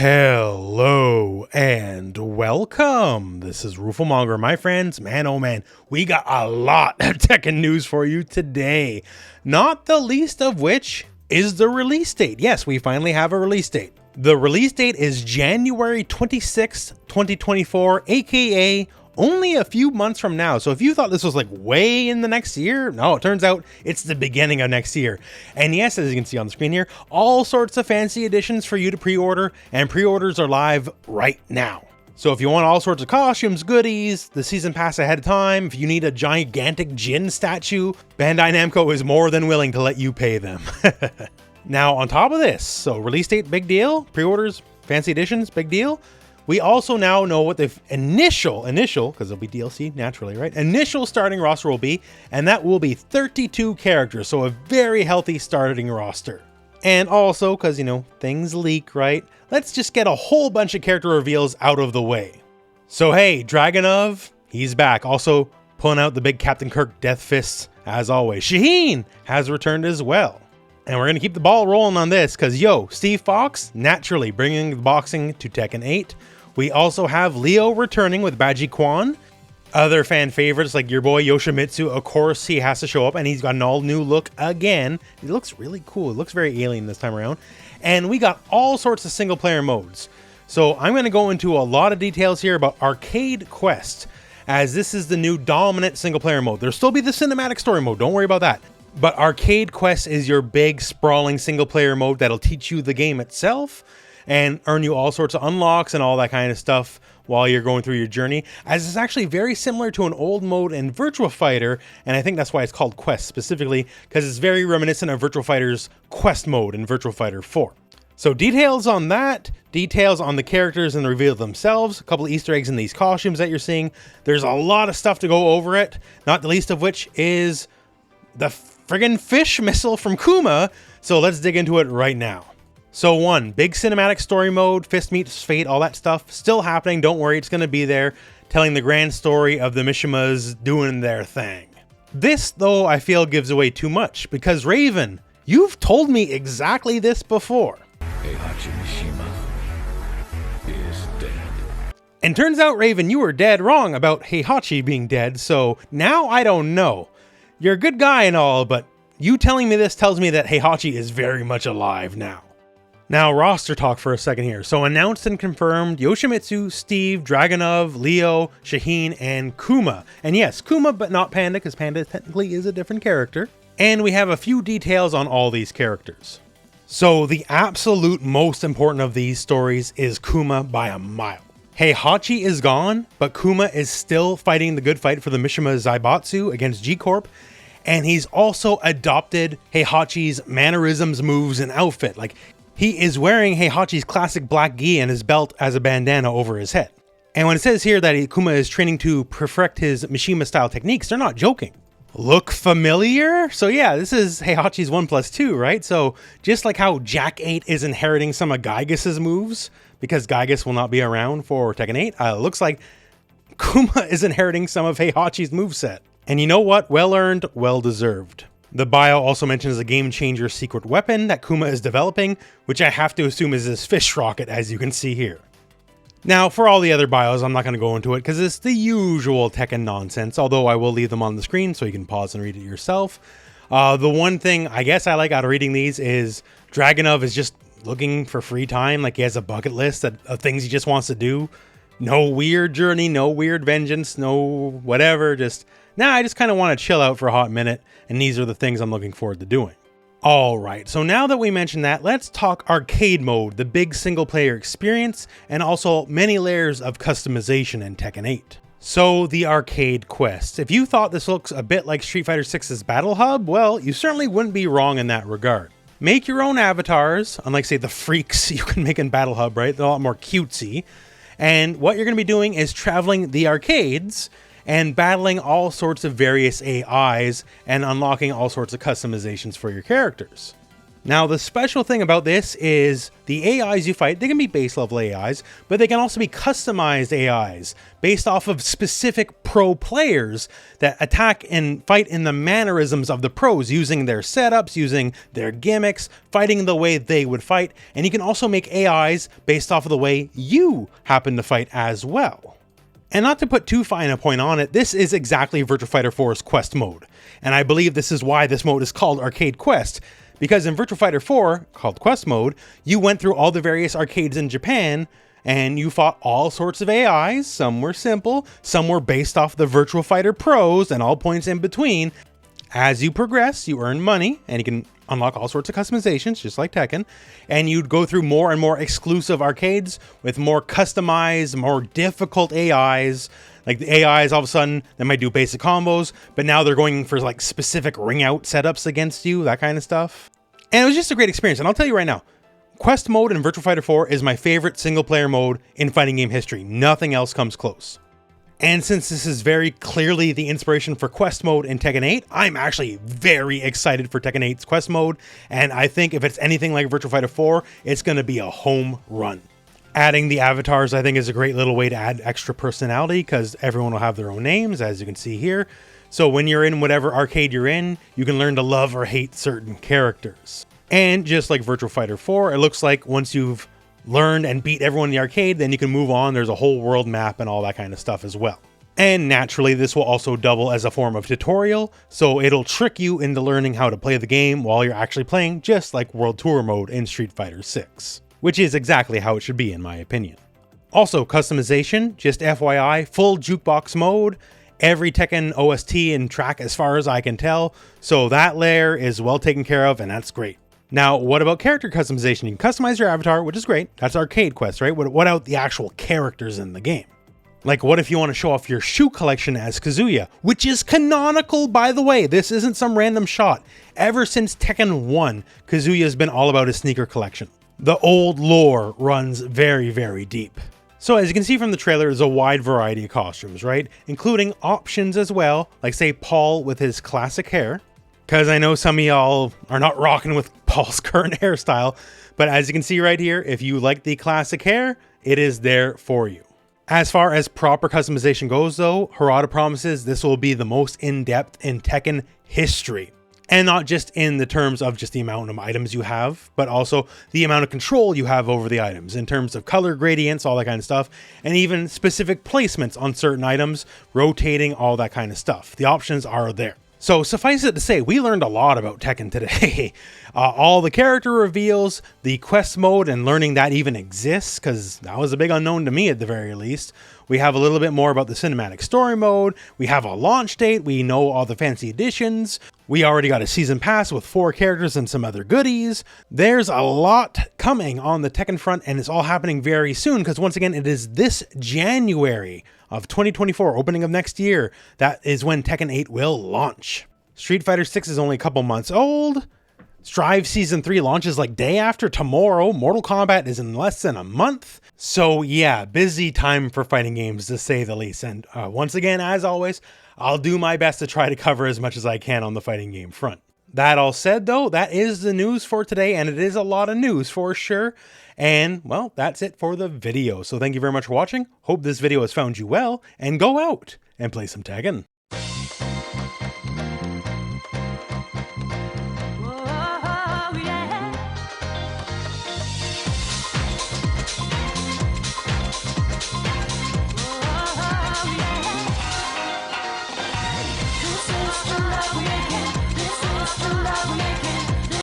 Hello and welcome. This is Rooflemonger, my friends. Man, oh man, we got a lot of Tekken news for you today. Not the least of which is the release date. Yes, we finally have a release date. The release date is January 26th, 2024, aka only a few months from now. So if you thought this was like way in the next year, no, it turns out it's the beginning of next year. And yes, as you can see on the screen here, all sorts of fancy editions for you to pre-order, and pre-orders are live right now. So if you want all sorts of costumes, goodies, the season pass ahead of time, if you need a gigantic Jin statue, Bandai Namco is more than willing to let you pay them. Now on top of this, so release date, big deal, pre-orders, fancy editions, big deal. We also now know what the initial, because there'll be DLC naturally, right? Initial starting roster will be, and that will be 32 characters. So a very healthy starting roster. And also, because, you know, things leak, right? Let's just get a whole bunch of character reveals out of the way. So hey, Dragunov, he's back. Also pulling out the big Captain Kirk death fists as always. Shaheen has returned as well. And we're going to keep the ball rolling on this because, yo, Steve Fox, naturally bringing the boxing to Tekken 8. We also have Leo returning with Baji Quan. Other fan favorites like your boy Yoshimitsu, of course, he has to show up and he's got an all new look again. It looks really cool. It looks very alien this time around. And we got all sorts of single player modes. So I'm going to go into a lot of details here about Arcade Quest, as this is the new dominant single player mode. There'll still be the cinematic story mode. Don't worry about that. But Arcade Quest is your big sprawling single player mode that'll teach you the game itself and earn you all sorts of unlocks and all that kind of stuff while you're going through your journey, as it's actually very similar to an old mode in Virtua Fighter, and I think that's why it's called Quest specifically, because it's very reminiscent of Virtua Fighter's Quest mode in Virtua Fighter 4. So details on that, details on the characters and the reveal themselves, a couple of Easter eggs in these costumes that you're seeing. There's a lot of stuff to go over it, not the least of which is the friggin' fish missile from Kuma, so let's dig into it right now. So one, big cinematic story mode, Fist Meets Fate, all that stuff, still happening, don't worry, it's going to be there, telling the grand story of the Mishimas doing their thing. This, though, I feel gives away too much, because Raven, you've told me exactly this before. Heihachi Mishima is dead. And turns out, Raven, you were dead wrong about Heihachi being dead, so now I don't know. You're a good guy and all, but you telling me this tells me that Heihachi is very much alive now. Now, roster talk for a second here. So announced and confirmed, Yoshimitsu, Steve, Dragunov, Leo, Shaheen, and Kuma. And yes, Kuma, but not Panda, because Panda technically is a different character. And we have a few details on all these characters. So the absolute most important of these stories is Kuma by a mile. Heihachi is gone, but Kuma is still fighting the good fight for the Mishima Zaibatsu against G-Corp. And he's also adopted Heihachi's mannerisms, moves, and outfit. Like, he is wearing Heihachi's classic black gi and his belt as a bandana over his head. And when it says here that Kuma is training to perfect his Mishima-style techniques, they're not joking. Look familiar? So yeah, this is Heihachi's 1+2, right? So just like how Jack 8 is inheriting some of Gygas's moves, because Gygas will not be around for Tekken 8, it looks like Kuma is inheriting some of Heihachi's moveset. And you know what? Well earned, well deserved. The bio also mentions a game changer secret weapon that Kuma is developing, which I have to assume is his fish rocket, as you can see here. Now, for all the other bios, I'm not going to go into it because it's the usual Tekken nonsense, although I will leave them on the screen so you can pause and read it yourself. The one thing I guess I like out of reading these is Dragunov is just looking for free time, like he has a bucket list of things he just wants to do. No weird journey, no weird vengeance, no whatever, just... Nah, I just kind of want to chill out for a hot minute, and these are the things I'm looking forward to doing. Alright, so now that we mentioned that, let's talk arcade mode, the big single player experience, and also many layers of customization in Tekken 8. So, the Arcade Quest. If you thought this looks a bit like Street Fighter 6's Battle Hub, well, you certainly wouldn't be wrong in that regard. Make your own avatars, unlike say the freaks you can make in Battle Hub, right? They're a lot more cutesy. And what you're going to be doing is traveling the arcades and battling all sorts of various AIs and unlocking all sorts of customizations for your characters. Now, the special thing about this is the AIs you fight, they can be base level AIs, but they can also be customized AIs based off of specific pro players that attack and fight in the mannerisms of the pros, using their setups, using their gimmicks, fighting the way they would fight. And you can also make AIs based off of the way you happen to fight as well. And not to put too fine a point on it, this is exactly Virtua Fighter 4's Quest mode. And I believe this is why this mode is called Arcade Quest. Because in Virtua Fighter 4, called Quest Mode, you went through all the various arcades in Japan, and you fought all sorts of AIs. Some were simple, some were based off the Virtua Fighter pros, and all points in between. As you progress, you earn money, and you can unlock all sorts of customizations, just like Tekken, and you'd go through more and more exclusive arcades with more customized, more difficult AIs. Like the AIs, all of a sudden, they might do basic combos, but now they're going for like specific ring out setups against you, that kind of stuff. And it was just a great experience, and I'll tell you right now, Quest mode in Virtua Fighter 4 is my favorite single player mode in fighting game history. Nothing else comes close. And since this is very clearly the inspiration for Quest mode in Tekken 8, I'm actually very excited for Tekken 8's Quest mode, and I think if it's anything like Virtua Fighter 4, it's going to be a home run. Adding the avatars, I think, is a great little way to add extra personality, because everyone will have their own names, as you can see here. So when you're in whatever arcade you're in, you can learn to love or hate certain characters. And just like Virtua Fighter 4, it looks like once you've learned and beat everyone in the arcade, then you can move on. There's a whole world map and all that kind of stuff as well. And naturally, this will also double as a form of tutorial, so it'll trick you into learning how to play the game while you're actually playing, just like World Tour mode in Street Fighter 6, which is exactly how it should be in my opinion. Also, customization, just FYI, full jukebox mode, every Tekken OST and track as far as I can tell, so that layer is well taken care of, and that's great. Now, what about character customization? You can customize your avatar, which is great. That's Arcade Quest, right? What about the actual characters in the game? Like, what if you want to show off your shoe collection as Kazuya, which is canonical, by the way. This isn't some random shot. Ever since Tekken 1, Kazuya's been all about his sneaker collection. The old lore runs very, very deep. So as you can see from the trailer, there's a wide variety of costumes, right? Including options as well, like say Paul with his classic hair. Because I know some of y'all are not rocking with Paul's current hairstyle, but as you can see right here, if you like the classic hair, it is there for you. As far as proper customization goes though, Harada promises this will be the most in-depth in Tekken history. And not just in the terms of just the amount of items you have, but also the amount of control you have over the items in terms of color gradients, all that kind of stuff, and even specific placements on certain items, rotating, all that kind of stuff. The options are there. So suffice it to say, we learned a lot about Tekken today. All the character reveals, the quest mode, and learning that even exists, because that was a big unknown to me at the very least. We have a little bit more about the cinematic story mode. We have a launch date. We know all the fancy additions. We already got a season pass with 4 characters and some other goodies. There's a lot coming on the Tekken front, and it's all happening very soon, because once again, it is this January of 2024, opening of next year. That is when Tekken 8 will launch. Street Fighter 6 is only a couple months old. Strive Season 3 launches like day after tomorrow. Mortal Kombat is in less than a month. So yeah, busy time for fighting games to say the least. And once again, as always, I'll do my best to try to cover as much as I can on the fighting game front. That all said though, that is the news for today, and it is a lot of news for sure. And well, that's it for the video. So thank you very much for watching. Hope this video has found you well, and go out and play some Tekken.